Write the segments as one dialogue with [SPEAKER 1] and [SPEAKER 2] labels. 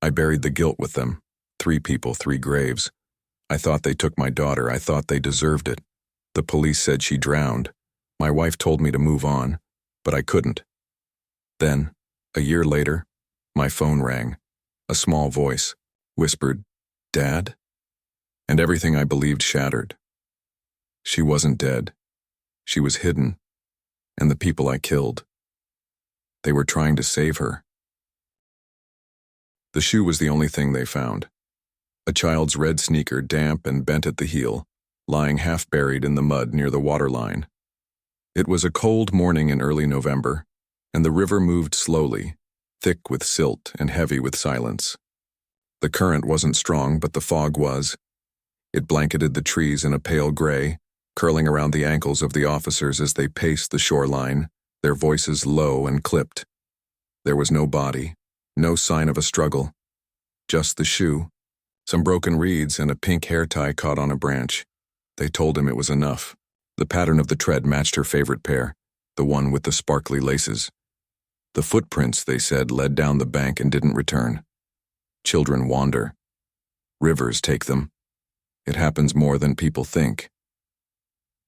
[SPEAKER 1] I buried the guilt with them. 3 people, 3 graves. I thought they took my daughter. I thought they deserved it. The police said she drowned. My wife told me to move on, but I couldn't. Then, a year later, my phone rang. A small voice whispered, "Dad?" And everything I believed shattered. She wasn't dead. She was hidden. And the people I killed, they were trying to save her. The shoe was the only thing they found. A child's red sneaker, damp and bent at the heel, lying half buried in the mud near the waterline. It was a cold morning in early November, and the river moved slowly, thick with silt and heavy with silence. The current wasn't strong, but the fog was. It blanketed the trees in a pale gray, curling around the ankles of the officers as they paced the shoreline, their voices low and clipped. There was no body, no sign of a struggle. Just the shoe, some broken reeds, and a pink hair tie caught on a branch. They told him it was enough. The pattern of the tread matched her favorite pair, the one with the sparkly laces. The footprints, they said, led down the bank and didn't return. Children wander. Rivers take them. It happens more than people think.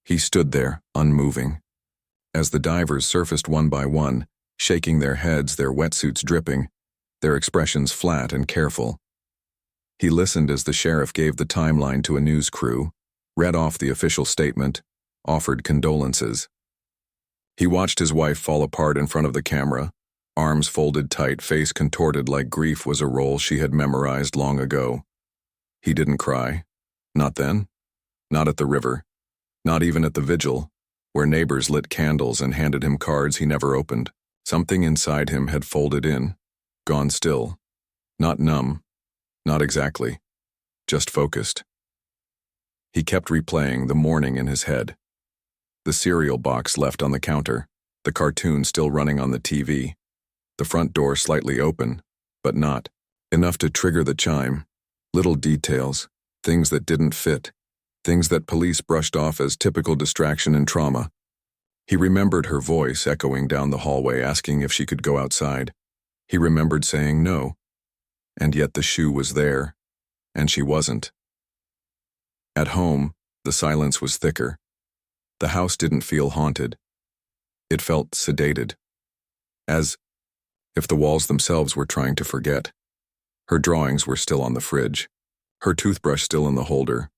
[SPEAKER 1] He stood there, unmoving. As the divers surfaced one by one, shaking their heads, their wetsuits dripping, their expressions flat and careful. He listened as the sheriff gave the timeline to a news crew, read off the official statement, offered condolences. He watched his wife fall apart in front of the camera, arms folded tight, face contorted like grief was a role she had memorized long ago. He didn't cry. Not then. Not at the river. Not even at the vigil, where neighbors lit candles and handed him cards he never opened. Something inside him had folded in, gone still. Not numb. Not exactly. Just focused. He kept replaying the morning in his head. The cereal box left on the counter, the cartoon still running on the TV, the front door slightly open, but not enough to trigger the chime. Little details, things that didn't fit, things that police brushed off as typical distraction and trauma. He remembered her voice echoing down the hallway asking if she could go outside. He remembered saying no, and yet the shoe was there, and she wasn't. At home, the silence was thicker. The house didn't feel haunted. It felt sedated, as if the walls themselves were trying to forget. Her drawings were still on the fridge, her toothbrush still in the holder.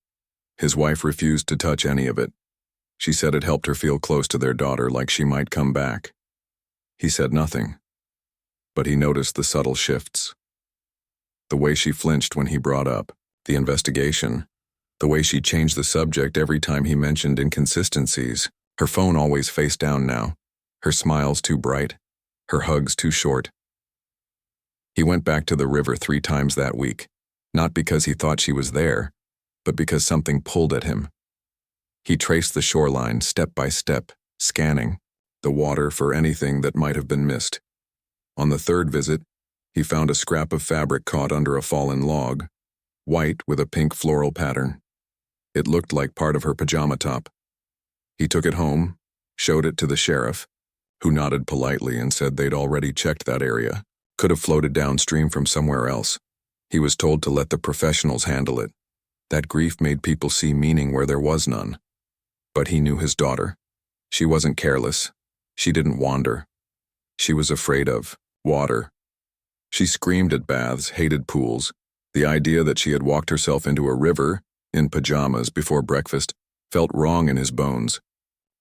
[SPEAKER 1] His wife refused to touch any of it. She said it helped her feel close to their daughter, like she might come back. He said nothing, but he noticed the subtle shifts. The way she flinched when he brought up the investigation, the way she changed the subject every time he mentioned inconsistencies, her phone always face down now, her smiles too bright, her hugs too short. He went back to the river 3 times that week, not because he thought she was there, but because something pulled at him. He traced the shoreline step by step, scanning the water for anything that might have been missed. On the 3rd visit, he found a scrap of fabric caught under a fallen log, white with a pink floral pattern. It looked like part of her pajama top. He took it home, showed it to the sheriff, who nodded politely and said they'd already checked that area. Could have floated downstream from somewhere else. He was told to let the professionals handle it. That grief made people see meaning where there was none. But he knew his daughter. She wasn't careless. She didn't wander. She was afraid of water. She screamed at baths, hated pools. The idea that she had walked herself into a river, in pajamas before breakfast, felt wrong in his bones.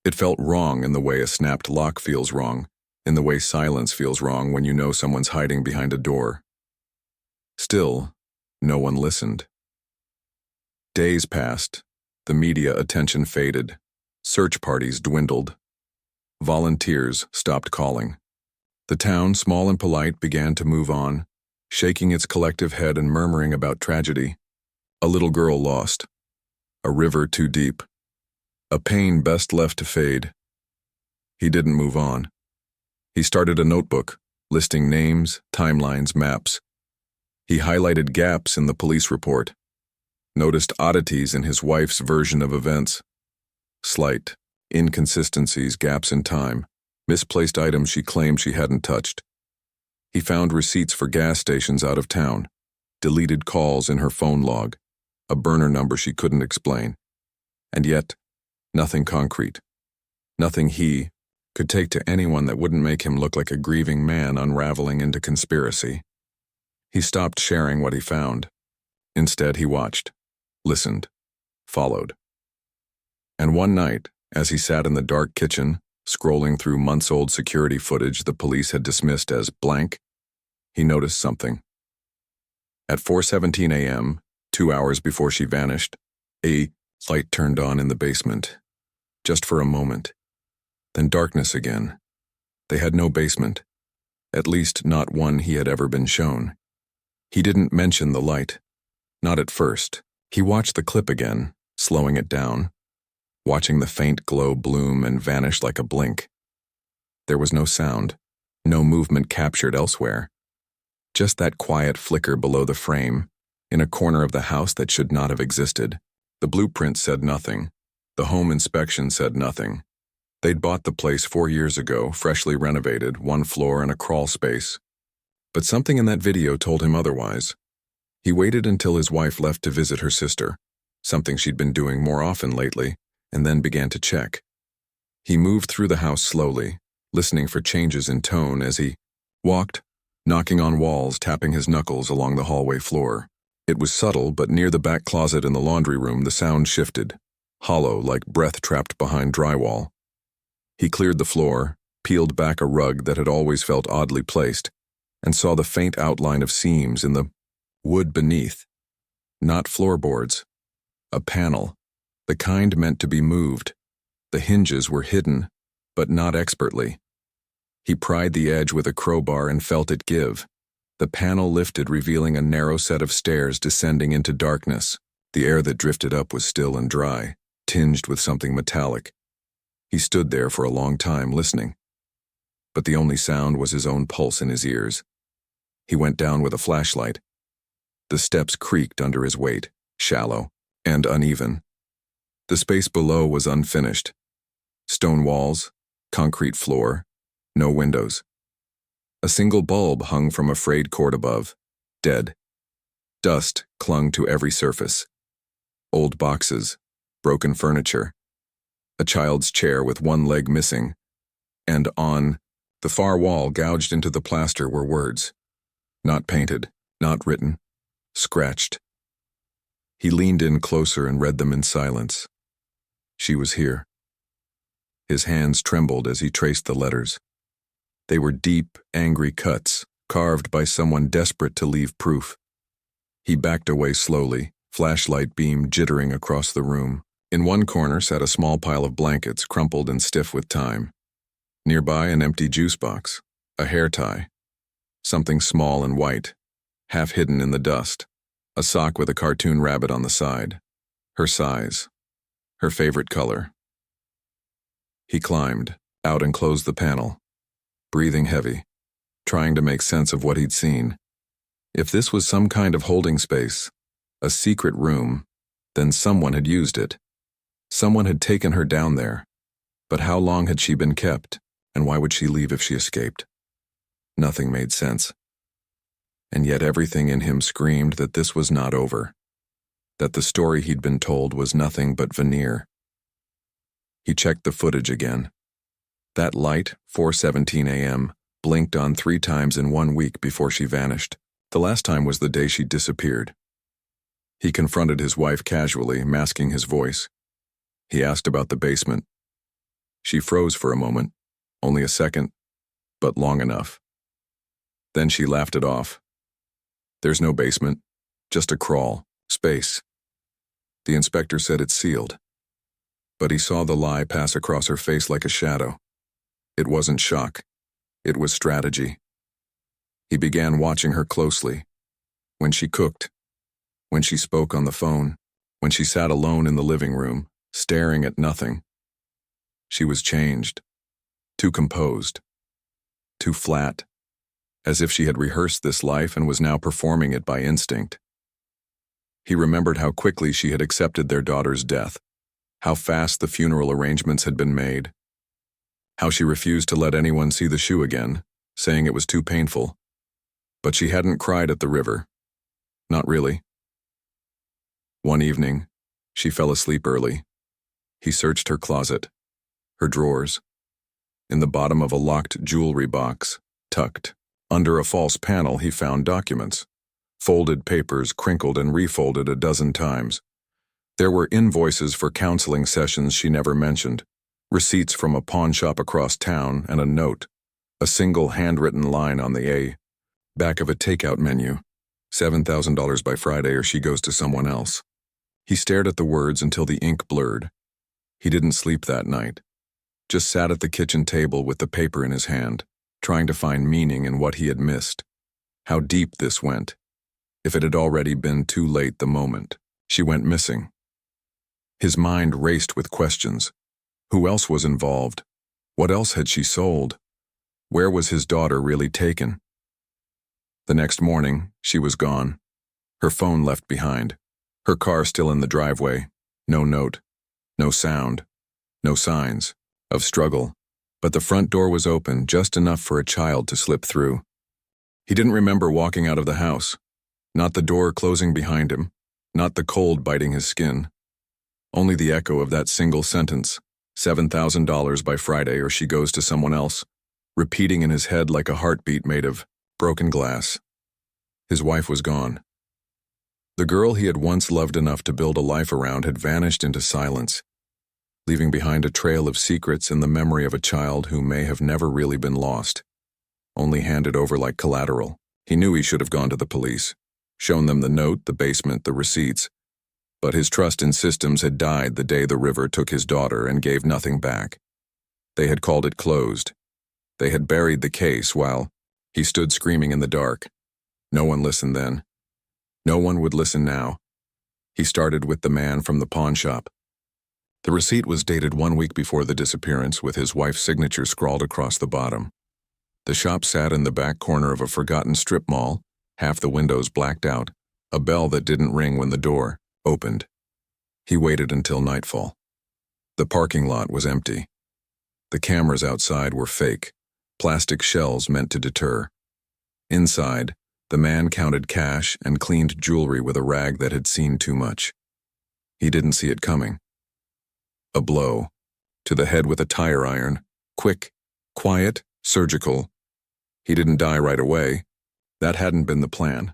[SPEAKER 1] It felt wrong in the way a snapped lock feels wrong, in the way silence feels wrong when you know someone's hiding behind a door. Still, no one listened. Days passed. The media attention faded. Search parties dwindled. Volunteers stopped calling. The town, small and polite, began to move on, shaking its collective head and murmuring about tragedy. A little girl lost. A river too deep. A pain best left to fade. He didn't move on. He started a notebook, listing names, timelines, maps. He highlighted gaps in the police report, noticed oddities in his wife's version of events. Slight inconsistencies, gaps in time, misplaced items she claimed she hadn't touched. He found receipts for gas stations out of town, deleted calls in her phone log, a burner number she couldn't explain. And yet, nothing concrete. Nothing he could take to anyone that wouldn't make him look like a grieving man unraveling into conspiracy. He stopped sharing what he found. Instead, he watched, listened, followed. And one night, as he sat in the dark kitchen, scrolling through months-old security footage the police had dismissed as blank, he noticed something. At 4:17 a.m., 2 hours before she vanished, a light turned on in the basement. Just for a moment. Then darkness again. They had no basement. At least not one he had ever been shown. He didn't mention the light. Not at first. He watched the clip again, slowing it down, watching the faint glow bloom and vanish like a blink. There was no sound, no movement captured elsewhere. Just that quiet flicker below the frame, in a corner of the house that should not have existed. The blueprint said nothing. The home inspection said nothing. They'd bought the place 4 years ago, freshly renovated, 1 floor and a crawl space. But something in that video told him otherwise. He waited until his wife left to visit her sister, something she'd been doing more often lately, and then began to check. He moved through the house slowly, listening for changes in tone as he walked, knocking on walls, tapping his knuckles along the hallway floor. It was subtle, but near the back closet in the laundry room the sound shifted, hollow like breath trapped behind drywall. He cleared the floor, peeled back a rug that had always felt oddly placed, and saw the faint outline of seams in the wood beneath. Not floorboards. A panel, the kind meant to be moved. The hinges were hidden, but not expertly. He pried the edge with a crowbar and felt it give. The panel lifted, revealing a narrow set of stairs descending into darkness. The air that drifted up was still and dry, tinged with something metallic. He stood there for a long time, listening. But the only sound was his own pulse in his ears. He went down with a flashlight. The steps creaked under his weight, shallow and uneven. The space below was unfinished. Stone walls, concrete floor, no windows. A single bulb hung from a frayed cord above, dead. Dust clung to every surface. Old boxes, broken furniture, a child's chair with one leg missing, and on the far wall gouged into the plaster were words. Not painted, not written, scratched. He leaned in closer and read them in silence. She was here. His hands trembled as he traced the letters. They were deep, angry cuts, carved by someone desperate to leave proof. He backed away slowly, flashlight beam jittering across the room. In one corner sat a small pile of blankets, crumpled and stiff with time. Nearby, an empty juice box, a hair tie, something small and white, half hidden in the dust, a sock with a cartoon rabbit on the side, her size, her favorite color. He climbed, out and closed the panel, breathing heavy, trying to make sense of what he'd seen. If this was some kind of holding space, a secret room, then someone had used it. Someone had taken her down there. But how long had she been kept, and why would she leave if she escaped? Nothing made sense. And yet everything in him screamed that this was not over, that the story he'd been told was nothing but veneer. He checked the footage again. That light, 4:17 a.m., blinked on 3 times in 1 week before she vanished. The last time was the day she disappeared. He confronted his wife casually, masking his voice. He asked about the basement. She froze for a moment, only a second, but long enough. Then she laughed it off. There's no basement, just a crawl, space. The inspector said it's sealed. But he saw the lie pass across her face like a shadow. It wasn't shock. It was strategy. He began watching her closely. When she cooked, when she spoke on the phone, when she sat alone in the living room, staring at nothing. She was changed, too composed, too flat, as if she had rehearsed this life and was now performing it by instinct. He remembered how quickly she had accepted their daughter's death, how fast the funeral arrangements had been made, how she refused to let anyone see the shoe again, saying it was too painful. But she hadn't cried at the river. Not really. One evening, she fell asleep early. He searched her closet, her drawers. In the bottom of a locked jewelry box, tucked under a false panel, he found documents. Folded papers, crinkled and refolded a dozen times. There were invoices for counseling sessions she never mentioned, receipts from a pawn shop across town, and a note, a single handwritten line on the back of a takeout menu. $7,000 by Friday or she goes to someone else. He stared at the words until the ink blurred. He didn't sleep that night. Just sat at the kitchen table with the paper in his hand, trying to find meaning in what he had missed. How deep this went. If it had already been too late the moment she went missing. His mind raced with questions. Who else was involved? What else had she sold? Where was his daughter really taken? The next morning, she was gone. Her phone left behind. Her car still in the driveway. No note. No sound. No signs of struggle. But the front door was open, just enough for a child to slip through. He didn't remember walking out of the house. Not the door closing behind him. Not the cold biting his skin. Only the echo of that single sentence, $7,000 by Friday or she goes to someone else, repeating in his head like a heartbeat made of broken glass. His wife was gone. The girl he had once loved enough to build a life around had vanished into silence, leaving behind a trail of secrets and the memory of a child who may have never really been lost, only handed over like collateral. He knew he should have gone to the police, shown them the note, the basement, the receipts. But his trust in systems had died the day the river took his daughter and gave nothing back. They had called it closed. They had buried the case while he stood screaming in the dark. No one listened then. No one would listen now. He started with the man from the pawn shop. The receipt was dated 1 week before the disappearance, with his wife's signature scrawled across the bottom. The shop sat in the back corner of a forgotten strip mall, half the windows blacked out, a bell that didn't ring when the door opened. He waited until nightfall. The parking lot was empty. The cameras outside were fake, plastic shells meant to deter. Inside, the man counted cash and cleaned jewelry with a rag that had seen too much. He didn't see it coming. A blow, to the head with a tire iron, quick, quiet, surgical. He didn't die right away. That hadn't been the plan.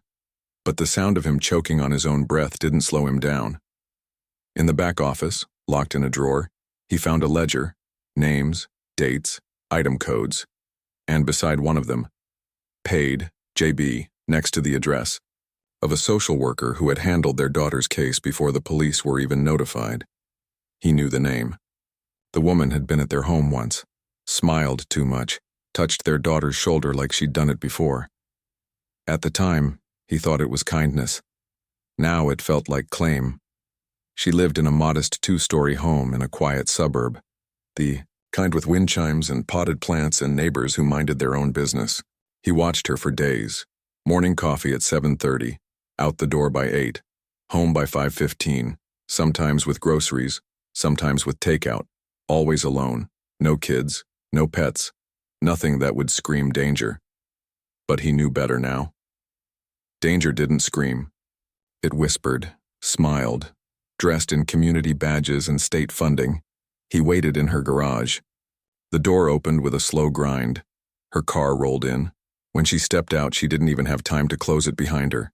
[SPEAKER 1] But the sound of him choking on his own breath didn't slow him down. In the back office, locked in a drawer, he found a ledger, names, dates, item codes, and beside one of them, paid, JB, next to the address, of a social worker who had handled their daughter's case before the police were even notified. He knew the name. The woman had been at their home once, smiled too much, touched their daughter's shoulder like she'd done it before. At the time, he thought it was kindness. Now it felt like claim. She lived in a modest 2-story home in a quiet suburb, the kind with wind chimes and potted plants and neighbors who minded their own business. He watched her for days. Morning coffee at 7:30, out the door by 8, home by 5:15, sometimes with groceries, sometimes with takeout, always alone, no kids, no pets, nothing that would scream danger. But he knew better now. Danger didn't scream. It whispered, smiled, dressed in community badges and state funding. He waited in her garage. The door opened with a slow grind. Her car rolled in. When she stepped out, she didn't even have time to close it behind her.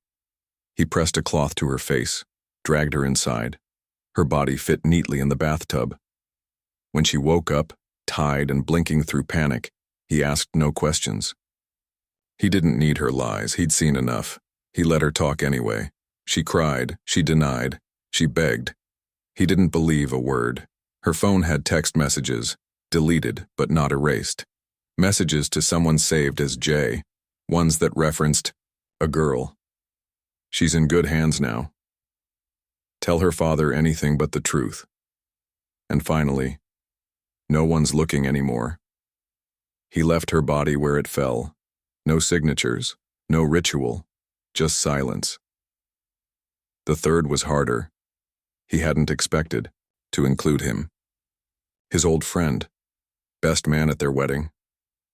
[SPEAKER 1] He pressed a cloth to her face, dragged her inside. Her body fit neatly in the bathtub. When she woke up, tied and blinking through panic, he asked no questions. He didn't need her lies. He'd seen enough. He let her talk anyway. She cried. She denied. She begged. He didn't believe a word. Her phone had text messages, deleted but not erased. Messages to someone saved as J, ones that referenced a girl. She's in good hands now. Tell her father anything but the truth. And finally, no one's looking anymore. He left her body where it fell. No signatures, no ritual, just silence. The third was harder. He hadn't expected to include him. His old friend, best man at their wedding,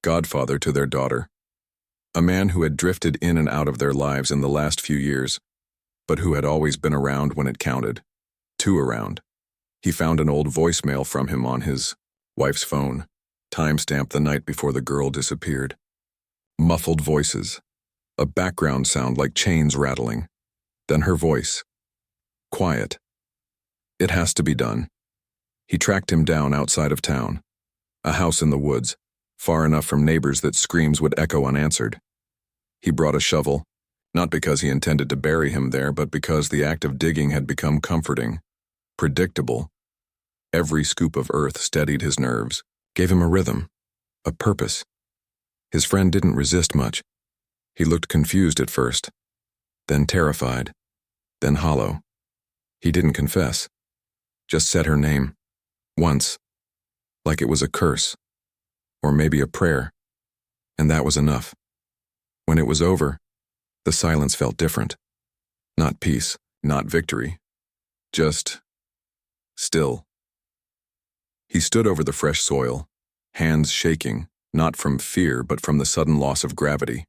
[SPEAKER 1] godfather to their daughter. A man who had drifted in and out of their lives in the last few years, but who had always been around when it counted. Two around. He found an old voicemail from him on his wife's phone, timestamped the night before the girl disappeared. Muffled voices, a background sound like chains rattling, then her voice. Quiet. It has to be done. He tracked him down outside of town, a house in the woods, far enough from neighbors that screams would echo unanswered. He brought a shovel, not because he intended to bury him there, but because the act of digging had become comforting, predictable. Every scoop of earth steadied his nerves, gave him a rhythm, a purpose. His friend didn't resist much. He looked confused at first, then terrified, then hollow. He didn't confess, just said her name, once, like it was a curse, or maybe a prayer, and that was enough. When it was over, the silence felt different. Not peace, not victory, just still. He stood over the fresh soil, hands shaking, not from fear but from the sudden loss of gravity.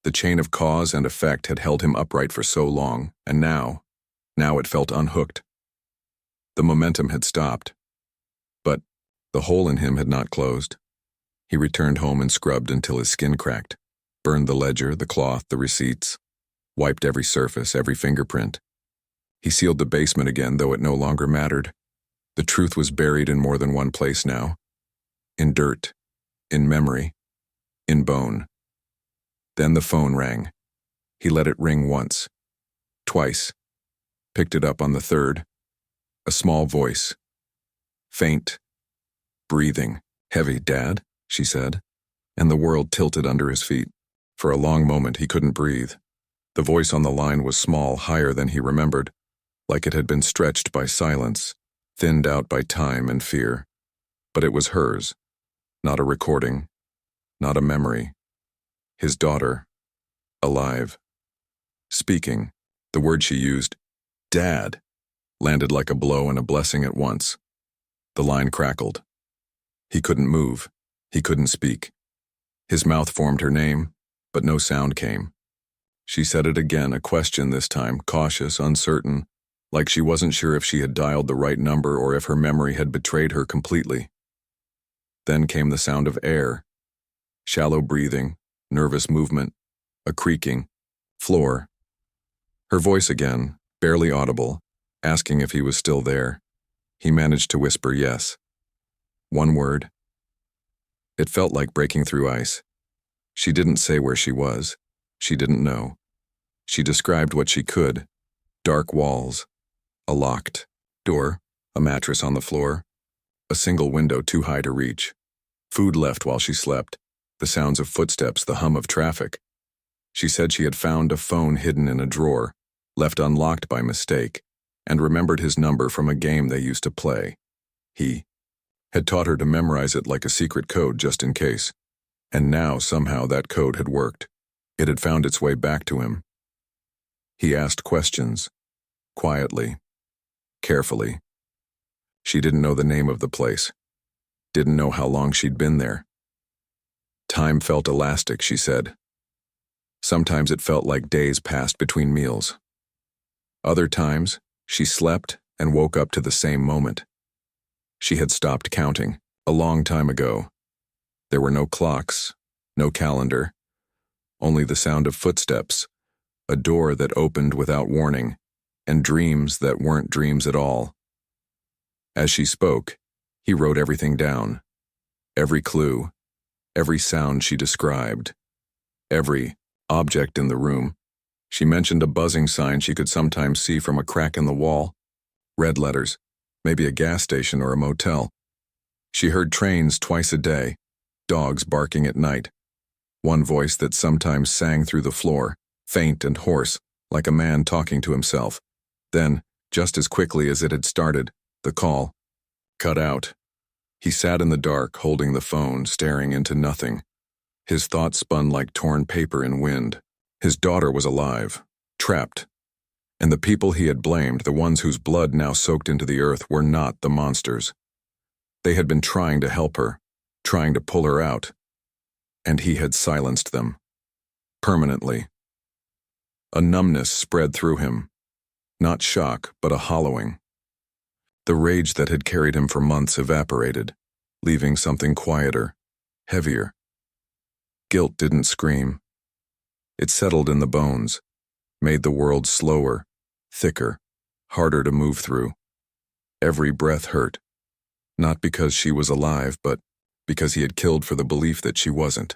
[SPEAKER 1] The chain of cause and effect had held him upright for so long, and now it felt unhooked. The momentum had stopped, but the hole in him had not closed. He returned home and scrubbed until his skin cracked, burned the ledger, the cloth, the receipts, wiped every surface, every fingerprint. He sealed the basement again, though it no longer mattered. The truth was buried in more than one place now. In dirt, in memory, in bone. Then the phone rang. He let it ring once, twice, picked it up on the third. A small voice. Faint, breathing, heavy. "Dad?" she said, and the world tilted under his feet. For a long moment he couldn't breathe. The voice on the line was small, higher than he remembered, like it had been stretched by silence, thinned out by time and fear. But it was hers, not a recording, not a memory. His daughter, alive, speaking. The word she used, "Dad," landed like a blow and a blessing at once. The line crackled. He couldn't move. He couldn't speak. His mouth formed her name, but no sound came. She said it again, a question this time, cautious, uncertain, like she wasn't sure if she had dialed the right number or if her memory had betrayed her completely. Then came the sound of air, shallow breathing, nervous movement, a creaking, floor. Her voice again, barely audible, asking if he was still there. He managed to whisper yes. One word. It felt like breaking through ice. She didn't say where she was. She didn't know. She described what she could. Dark walls, a locked door, a mattress on the floor, a single window too high to reach. Food left while she slept, the sounds of footsteps, the hum of traffic. She said she had found a phone hidden in a drawer, left unlocked by mistake, and remembered his number from a game they used to play. He had taught her to memorize it like a secret code just in case. And now somehow that code had worked. It had found its way back to him. He asked questions, quietly, carefully. She didn't know the name of the place, didn't know how long she'd been there. Time felt elastic, she said. Sometimes it felt like days passed between meals. Other times, she slept and woke up to the same moment. She had stopped counting, a long time ago. There were no clocks, no calendar, only the sound of footsteps, a door that opened without warning, and dreams that weren't dreams at all. As she spoke, he wrote everything down. Every clue, every sound she described, every object in the room. She mentioned a buzzing sign she could sometimes see from a crack in the wall. Red letters, maybe a gas station or a motel. She heard trains twice a day, dogs barking at night. One voice that sometimes sang through the floor, faint and hoarse, like a man talking to himself. Then, just as quickly as it had started, the call cut out. He sat in the dark, holding the phone, staring into nothing. His thoughts spun like torn paper in wind. His daughter was alive, trapped. And the people he had blamed, the ones whose blood now soaked into the earth, were not the monsters. They had been trying to help her, trying to pull her out. And he had silenced them. Permanently. A numbness spread through him. Not shock, but a hollowing. The rage that had carried him for months evaporated, leaving something quieter, heavier. Guilt didn't scream. It settled in the bones, made the world slower, thicker, harder to move through. Every breath hurt, not because she was alive, but because he had killed for the belief that she wasn't.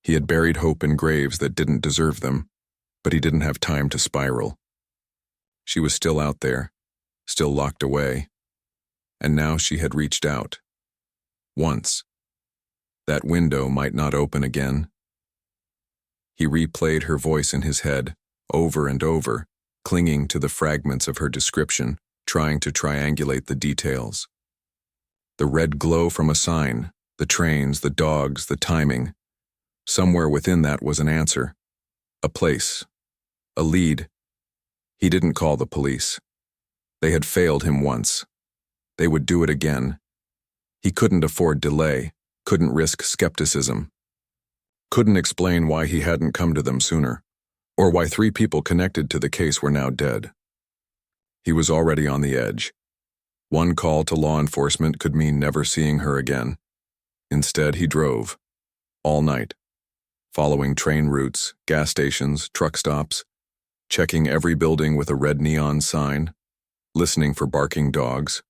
[SPEAKER 1] He had buried hope in graves that didn't deserve them, but he didn't have time to spiral. She was still out there, still locked away, and now she had reached out. Once. That window might not open again. He replayed her voice in his head, over and over, clinging to the fragments of her description, trying to triangulate the details. The red glow from a sign, the trains, the dogs, the timing. Somewhere within that was an answer. A place. A lead. He didn't call the police. They had failed him once. They would do it again. He couldn't afford delay, couldn't risk skepticism. Couldn't explain why he hadn't come to them sooner, or why 3 people connected to the case were now dead. He was already on the edge. One call to law enforcement could mean never seeing her again. Instead, he drove. All night. Following train routes, gas stations, truck stops, checking every building with a red neon sign, listening for barking dogs.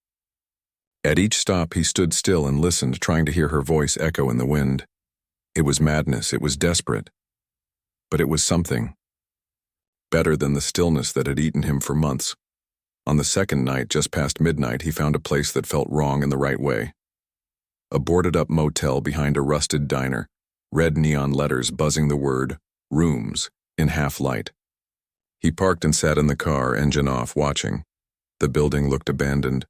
[SPEAKER 1] At each stop, he stood still and listened, trying to hear her voice echo in the wind. It was madness, it was desperate. But it was something. Better than the stillness that had eaten him for months. On the second night, just past midnight, he found a place that felt wrong in the right way. A boarded-up motel behind a rusted diner, red neon letters buzzing the word, rooms, in half-light. He parked and sat in the car, engine off, watching. The building looked abandoned,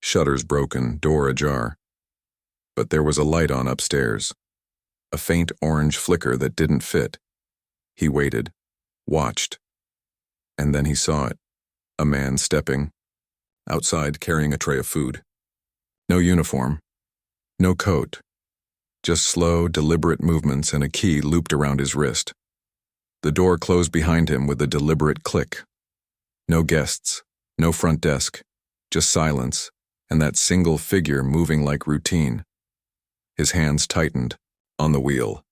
[SPEAKER 1] shutters broken, door ajar. But there was a light on upstairs. A faint orange flicker that didn't fit. He waited, watched. And then he saw it. A man stepping outside carrying a tray of food. No uniform. No coat. Just slow, deliberate movements and a key looped around his wrist. The door closed behind him with a deliberate click. No guests. No front desk. Just silence, and that single figure moving like routine. His hands tightened, on the wheel.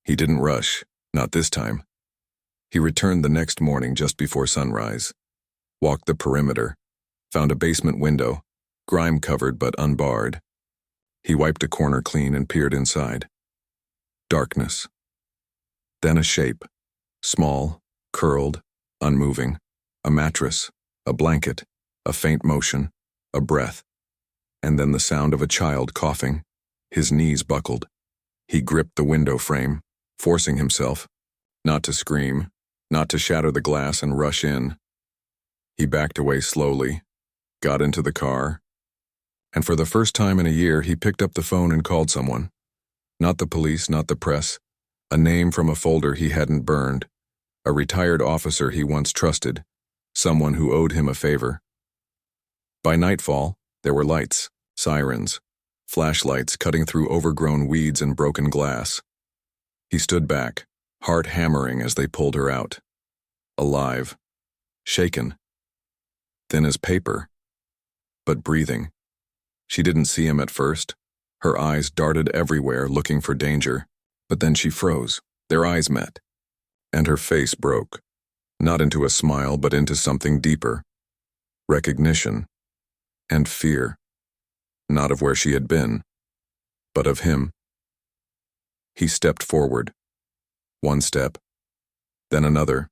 [SPEAKER 1] He didn't rush, not this time. He returned the next morning just before sunrise. Walked the perimeter, found a basement window, grime-covered but unbarred. He wiped a corner clean and peered inside. Darkness. Then a shape. Small, curled, unmoving. A mattress, a blanket, a faint motion, a breath. And then the sound of a child coughing. His knees buckled. He gripped the window frame, forcing himself, not to scream, not to shatter the glass and rush in. He backed away slowly, got into the car, and for the first time in a year, he picked up the phone and called someone. Not the police, not the press. A name from a folder he hadn't burned. A retired officer he once trusted. Someone who owed him a favor. By nightfall, there were lights, sirens, flashlights cutting through overgrown weeds and broken glass. He stood back, heart hammering as they pulled her out. Alive. Shaken. Thin as paper. But breathing. She didn't see him at first. Her eyes darted everywhere, looking for danger. But then she froze. Their eyes met. And her face broke. Not into a smile, but into something deeper. Recognition. And fear. Not of where she had been, but of him. He stepped forward. One step. Then another.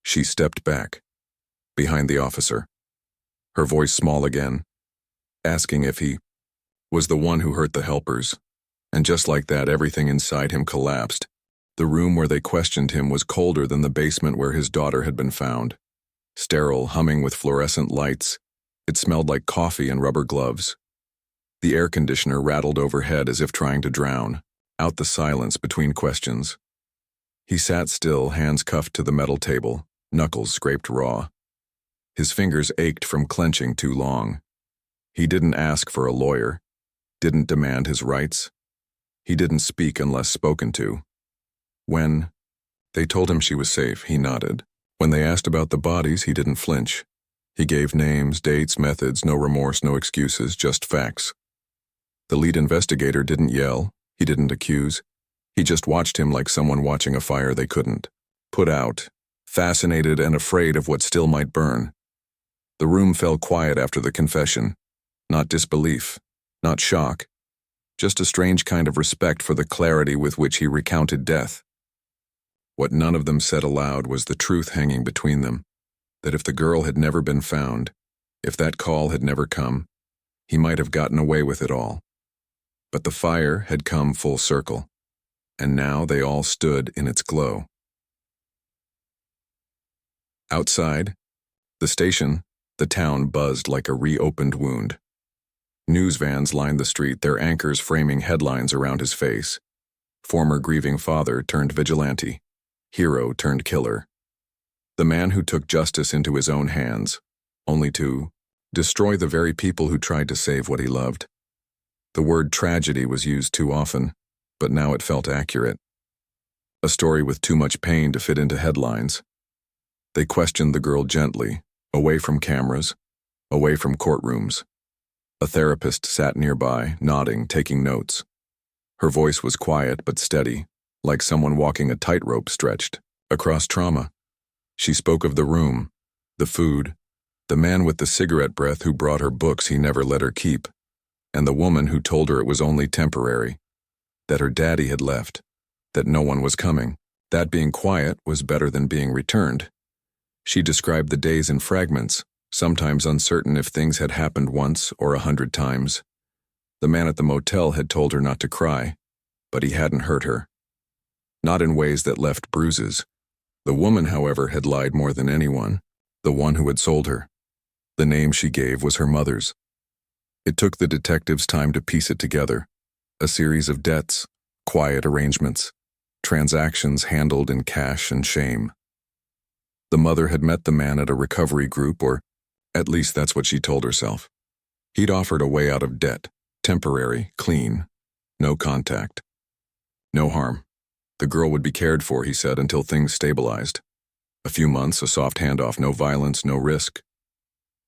[SPEAKER 1] She stepped back. Behind the officer. Her voice small again, asking if he was the one who hurt the helpers. And just like that, everything inside him collapsed. The room where they questioned him was colder than the basement where his daughter had been found. Sterile, humming with fluorescent lights. It smelled like coffee and rubber gloves. The air conditioner rattled overhead as if trying to drown out the silence between questions. He sat still, hands cuffed to the metal table, knuckles scraped raw. His fingers ached from clenching too long. He didn't ask for a lawyer, didn't demand his rights. He didn't speak unless spoken to. When they told him she was safe, he nodded. When they asked about the bodies, he didn't flinch. He gave names, dates, methods, no remorse, no excuses, just facts. The lead investigator didn't yell, he didn't accuse. He just watched him like someone watching a fire they couldn't put out, fascinated and afraid of what still might burn. The room fell quiet after the confession. Not disbelief, not shock, just a strange kind of respect for the clarity with which he recounted death. What none of them said aloud was the truth hanging between them, that if the girl had never been found, if that call had never come, he might have gotten away with it all. But the fire had come full circle, and now they all stood in its glow. Outside, the station, the town buzzed like a reopened wound. News vans lined the street, their anchors framing headlines around his face. Former grieving father turned vigilante. Hero turned killer. The man who took justice into his own hands, only to destroy the very people who tried to save what he loved. The word tragedy was used too often, but now it felt accurate. A story with too much pain to fit into headlines. They questioned the girl gently, away from cameras, away from courtrooms. A therapist sat nearby, nodding, taking notes. Her voice was quiet but steady, like someone walking a tightrope stretched across trauma. She spoke of the room, the food, the man with the cigarette breath who brought her books he never let her keep, and the woman who told her it was only temporary, that her daddy had left, that no one was coming, that being quiet was better than being returned. She described the days in fragments, sometimes uncertain if things had happened once or 100 times. The man at the motel had told her not to cry, but he hadn't hurt her. Not in ways that left bruises. The woman, however, had lied more than anyone, the one who had sold her. The name she gave was her mother's. It took the detectives time to piece it together. A series of debts, quiet arrangements, transactions handled in cash and shame. The mother had met the man at a recovery group, or at least that's what she told herself. He'd offered a way out of debt, temporary, clean, no contact. No harm. The girl would be cared for, he said, until things stabilized. A few months, a soft handoff, no violence, no risk.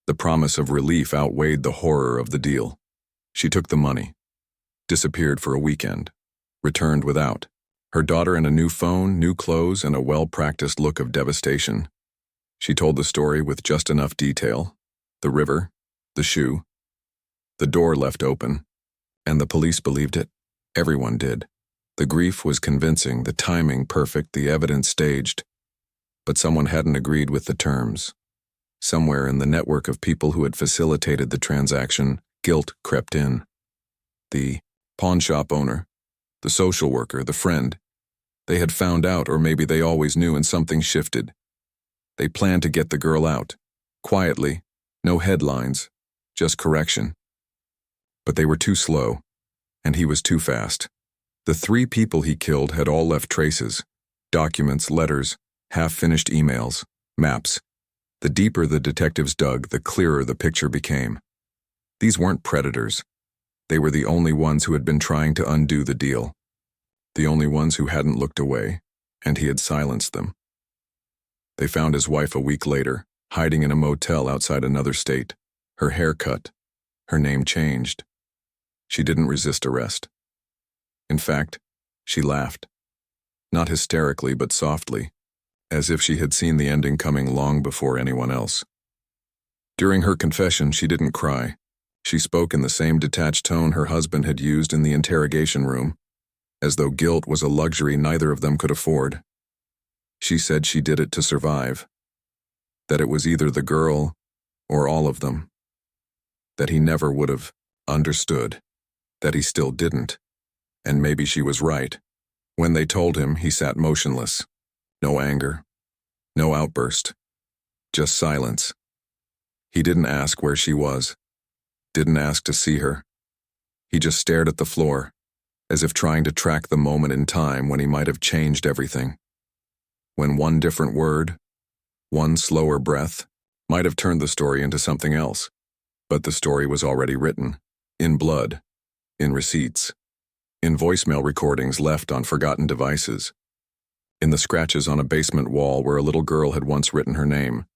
[SPEAKER 1] The promise of relief outweighed the horror of the deal. She took the money, disappeared for a weekend, returned without. Her daughter and a new phone, new clothes, and a well-practiced look of devastation. She told the story with just enough detail. The river, the shoe, the door left open, and the police believed it. Everyone did. The grief was convincing, the timing perfect, the evidence staged. But someone hadn't agreed with the terms. Somewhere in the network of people who had facilitated the transaction, guilt crept in. The pawn shop owner, the social worker, the friend. They had found out, or maybe they always knew, and something shifted. They planned to get the girl out. Quietly, no headlines, just correction. But they were too slow, and he was too fast. The 3 people he killed had all left traces. Documents, letters, half-finished emails, maps. The deeper the detectives dug, the clearer the picture became. These weren't predators. They were the only ones who had been trying to undo the deal. The only ones who hadn't looked away, and he had silenced them. They found his wife a week later, hiding in a motel outside another state, her hair cut, her name changed. She didn't resist arrest. In fact, she laughed. Not hysterically, but softly, as if she had seen the ending coming long before anyone else. During her confession, she didn't cry. She spoke in the same detached tone her husband had used in the interrogation room, as though guilt was a luxury neither of them could afford. She said she did it to survive, that it was either the girl or all of them, that he never would have understood, that he still didn't, and maybe she was right. When they told him, he sat motionless. No anger, no outburst, just silence. He didn't ask where she was, didn't ask to see her. He just stared at the floor, as if trying to track the moment in time when he might have changed everything. When one different word, one slower breath, might have turned the story into something else. But the story was already written, in blood, in receipts, in voicemail recordings left on forgotten devices. in the scratches on a basement wall where a little girl had once written her name,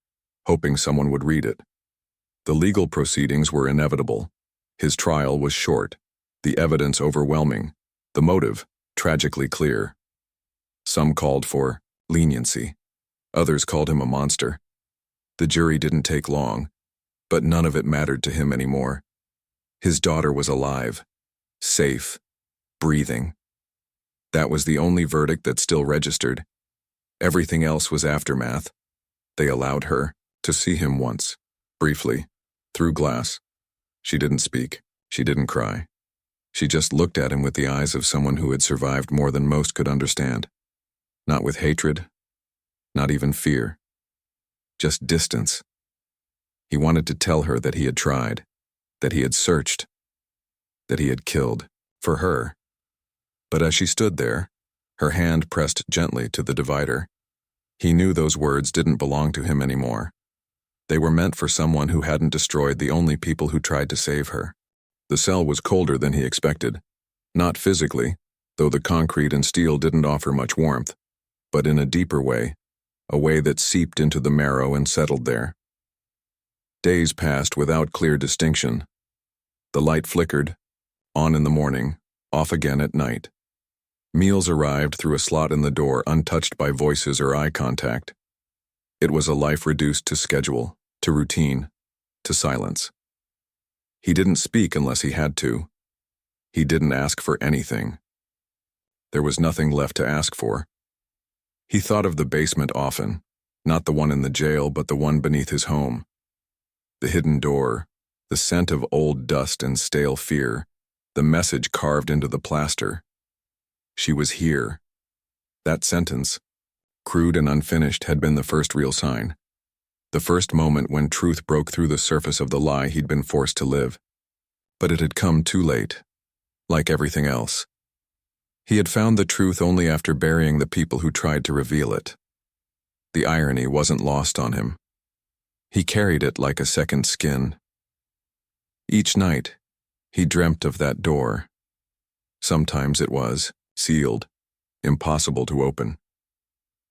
[SPEAKER 1] hoping someone would read it. The legal proceedings were inevitable. His trial was short, the evidence overwhelming, the motive tragically clear. Some called for leniency. Others called him a monster. The jury didn't take long, but none of it mattered to him anymore. His daughter was alive, safe, breathing. That was the only verdict that still registered. Everything else was aftermath. They allowed her to see him once, briefly, through glass. She didn't speak. She didn't cry. She just looked at him with the eyes of someone who had survived more than most could understand. Not with hatred, not even fear. Just distance. He wanted to tell her that he had tried, that he had searched, that he had killed, for her. But as she stood there, her hand pressed gently to the divider, he knew those words didn't belong to him anymore. They were meant for someone who hadn't destroyed the only people who tried to save her. The cell was colder than he expected. Not physically, though the concrete and steel didn't offer much warmth, but in a deeper way, a way that seeped into the marrow and settled there. Days passed without clear distinction. The light flickered, on in the morning, off again at night. Meals arrived through a slot in the door, untouched by voices or eye contact. It was a life reduced to schedule, to routine, to silence. He didn't speak unless he had to. He didn't ask for anything. There was nothing left to ask for. He thought of the basement often, not the one in the jail, but the one beneath his home. The hidden door, the scent of old dust and stale fear, the message carved into the plaster. She was here. That sentence, crude and unfinished, had been the first real sign. The first moment when truth broke through the surface of the lie he'd been forced to live. But it had come too late, like everything else. He had found the truth only after burying the people who tried to reveal it. The irony wasn't lost on him. He carried it like a second skin. Each night, he dreamt of that door. Sometimes it was sealed, impossible to open.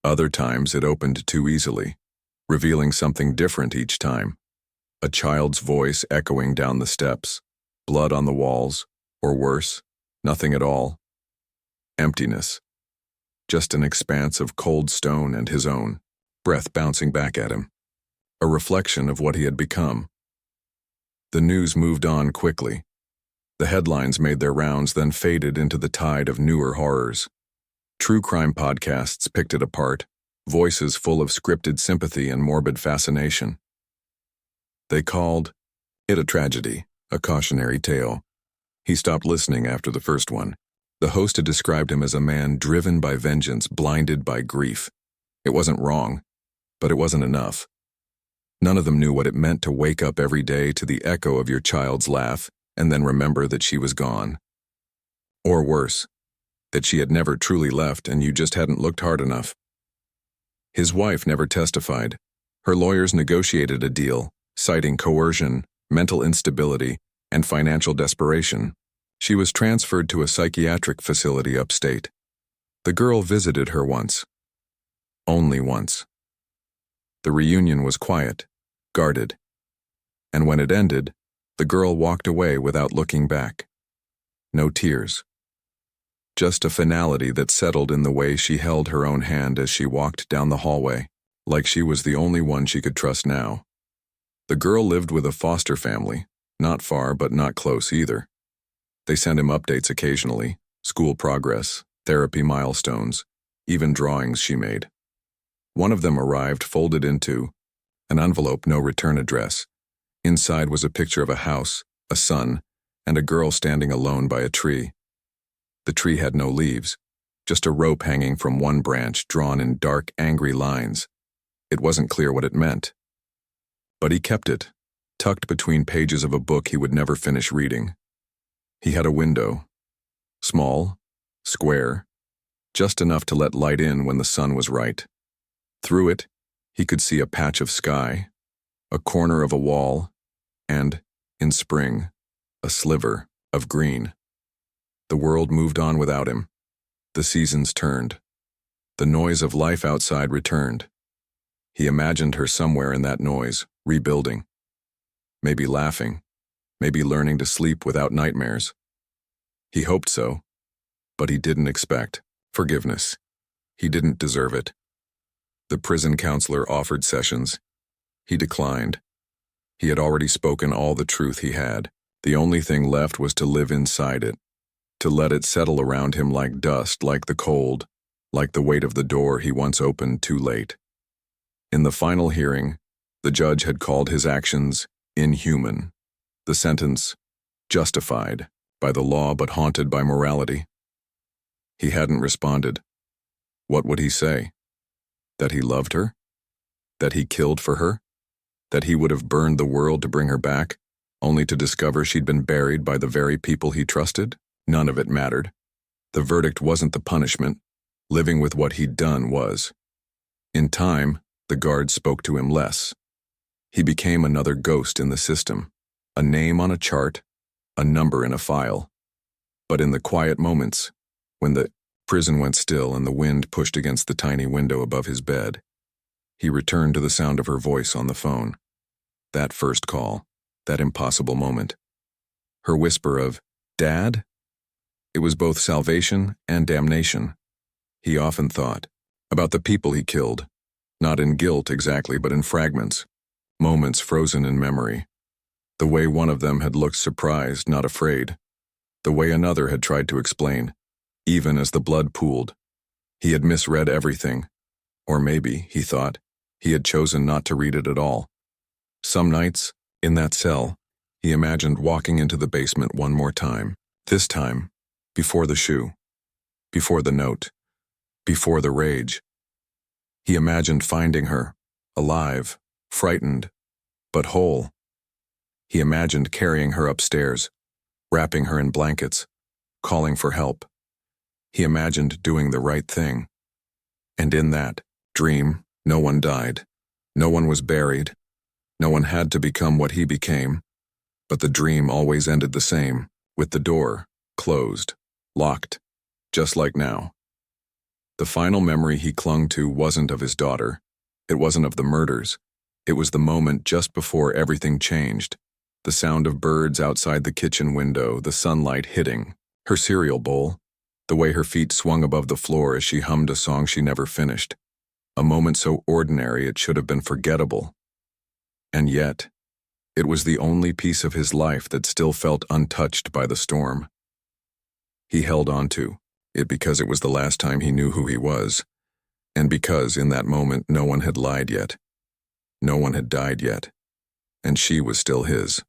[SPEAKER 1] Other times it opened too easily, revealing something different each time. A child's voice echoing down the steps, blood on the walls, or worse, nothing at all. Emptiness. Just an expanse of cold stone and his own, breath bouncing back at him. A reflection of what he had become. The news moved on quickly. The headlines made their rounds, then faded into the tide of newer horrors. True crime podcasts picked it apart, voices full of scripted sympathy and morbid fascination. They called it a tragedy, a cautionary tale. He stopped listening after the first one. The host had described him as a man driven by vengeance, blinded by grief. It wasn't wrong, but it wasn't enough. None of them knew what it meant to wake up every day to the echo of your child's laugh and then remember that she was gone. Or worse, that she had never truly left and you just hadn't looked hard enough. His wife never testified. Her lawyers negotiated a deal, citing coercion, mental instability, and financial desperation. She was transferred to a psychiatric facility upstate. The girl visited her once. Only once. The reunion was quiet, guarded. And when it ended, the girl walked away without looking back. No tears. Just a finality that settled in the way she held her own hand as she walked down the hallway, like she was the only one she could trust now. The girl lived with a foster family, not far but not close either. They sent him updates occasionally, school progress, therapy milestones, even drawings she made. One of them arrived folded into an envelope, no return address. Inside was a picture of a house, a sun, and a girl standing alone by a tree. The tree had no leaves, just a rope hanging from one branch drawn in dark, angry lines. It wasn't clear what it meant. But he kept it, tucked between pages of a book he would never finish reading. He had a window. Small, square, just enough to let light in when the sun was right. Through it, he could see a patch of sky, a corner of a wall, and, in spring, a sliver of green. The world moved on without him. The seasons turned. The noise of life outside returned. He imagined her somewhere in that noise, rebuilding. Maybe laughing, maybe learning to sleep without nightmares. He hoped so, but he didn't expect forgiveness. He didn't deserve it. The prison counselor offered sessions. He declined. He had already spoken all the truth he had. The only thing left was to live inside it, to let it settle around him like dust, like the cold, like the weight of the door he once opened too late. In the final hearing, the judge had called his actions inhuman, the sentence justified by the law but haunted by morality. He hadn't responded. What would he say? That he loved her? That he killed for her? That he would have burned the world to bring her back, only to discover she'd been buried by the very people he trusted? None of it mattered. The verdict wasn't the punishment. Living with what he'd done was. In time, the guards spoke to him less. He became another ghost in the system, a name on a chart, a number in a file. But in the quiet moments, when the prison went still and the wind pushed against the tiny window above his bed, he returned to the sound of her voice on the phone. That first call, that impossible moment. Her whisper of, "Dad?" It was both salvation and damnation. He often thought about the people he killed, not in guilt exactly, but in fragments, moments frozen in memory. The way one of them had looked surprised, not afraid. The way another had tried to explain, even as the blood pooled. He had misread everything. Or maybe, he thought, he had chosen not to read it at all. Some nights, in that cell, he imagined walking into the basement one more time. This time, before the shoe, before the note, before the rage. He imagined finding her, alive, frightened, but whole. He imagined carrying her upstairs, wrapping her in blankets, calling for help. He imagined doing the right thing. And in that dream, no one died. No one was buried. No one had to become what he became. But the dream always ended the same, with the door closed, locked, just like now. The final memory he clung to wasn't of his daughter. It wasn't of the murders. It was the moment just before everything changed. The sound of birds outside the kitchen window, the sunlight hitting, her cereal bowl, the way her feet swung above the floor as she hummed a song she never finished. A moment so ordinary it should have been forgettable. And yet, it was the only piece of his life that still felt untouched by the storm. He held on to it because it was the last time he knew who he was, and because in that moment no one had lied yet. No one had died yet, and she was still his.